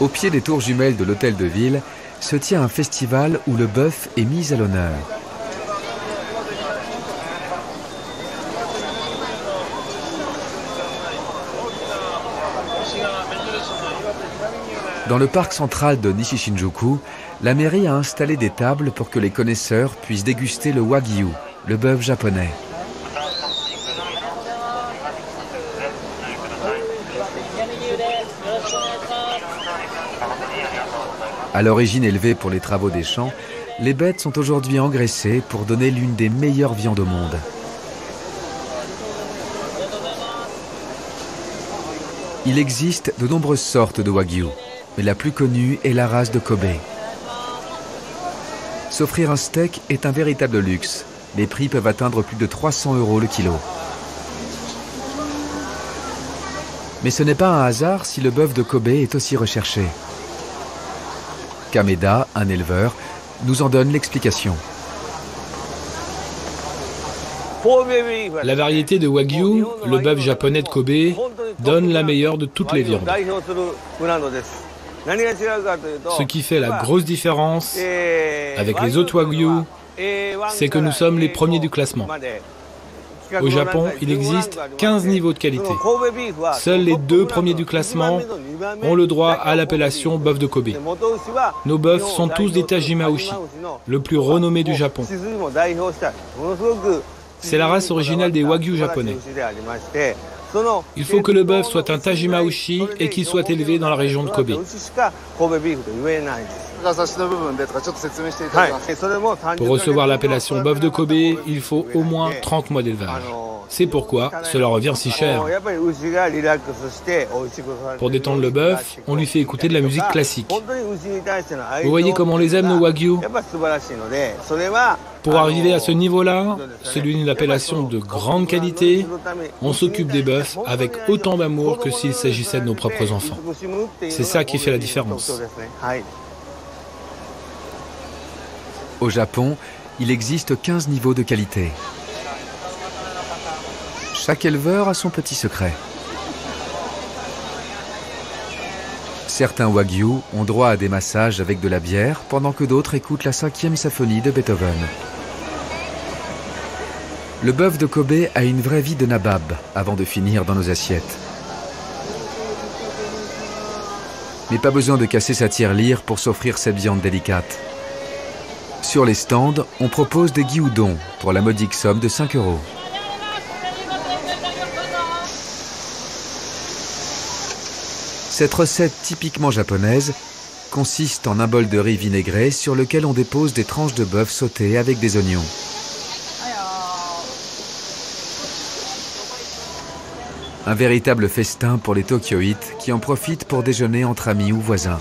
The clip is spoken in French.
Au pied des tours jumelles de l'hôtel de ville se tient un festival où le bœuf est mis à l'honneur. Dans le parc central de Nishishinjuku, la mairie a installé des tables pour que les connaisseurs puissent déguster le wagyu, le bœuf japonais. À l'origine élevée pour les travaux des champs, les bêtes sont aujourd'hui engraissées pour donner l'une des meilleures viandes au monde. Il existe de nombreuses sortes de wagyu, mais la plus connue est la race de Kobe. S'offrir un steak est un véritable luxe. Les prix peuvent atteindre plus de 300 € le kilo. Mais ce n'est pas un hasard si le bœuf de Kobe est aussi recherché. Kameda, un éleveur, nous en donne l'explication. La variété de Wagyu, le bœuf japonais de Kobe, donne la meilleure de toutes les viandes. Ce qui fait la grosse différence avec les autres Wagyu, c'est que nous sommes les premiers du classement. Au Japon, il existe 15 niveaux de qualité. Seuls les 2 premiers du classement ont le droit à l'appellation bœuf de Kobe. Nos bœufs sont tous des Tajimaushi, le plus renommé du Japon. C'est la race originale des Wagyu japonais. Il faut que le bœuf soit un Tajimaushi et qu'il soit élevé dans la région de Kobe. Pour recevoir l'appellation bœuf de Kobe, il faut au moins 30 mois d'élevage. C'est pourquoi cela revient si cher. Pour détendre le bœuf, on lui fait écouter de la musique classique. Vous voyez comme on les aime, nos Wagyu? Pour arriver à ce niveau-là, celui d'une appellation de grande qualité, on s'occupe des bœufs avec autant d'amour que s'il s'agissait de nos propres enfants. C'est ça qui fait la différence. Au Japon, il existe 15 niveaux de qualité. Chaque éleveur a son petit secret. Certains Wagyu ont droit à des massages avec de la bière, pendant que d'autres écoutent la 5e symphonie de Beethoven. Le bœuf de Kobe a une vraie vie de nabab avant de finir dans nos assiettes. Mais pas besoin de casser sa tirelire pour s'offrir cette viande délicate. Sur les stands, on propose des gyudon pour la modique somme de 5 €. Cette recette typiquement japonaise consiste en un bol de riz vinaigré sur lequel on dépose des tranches de bœuf sautées avec des oignons. Un véritable festin pour les Tokyoïtes qui en profitent pour déjeuner entre amis ou voisins.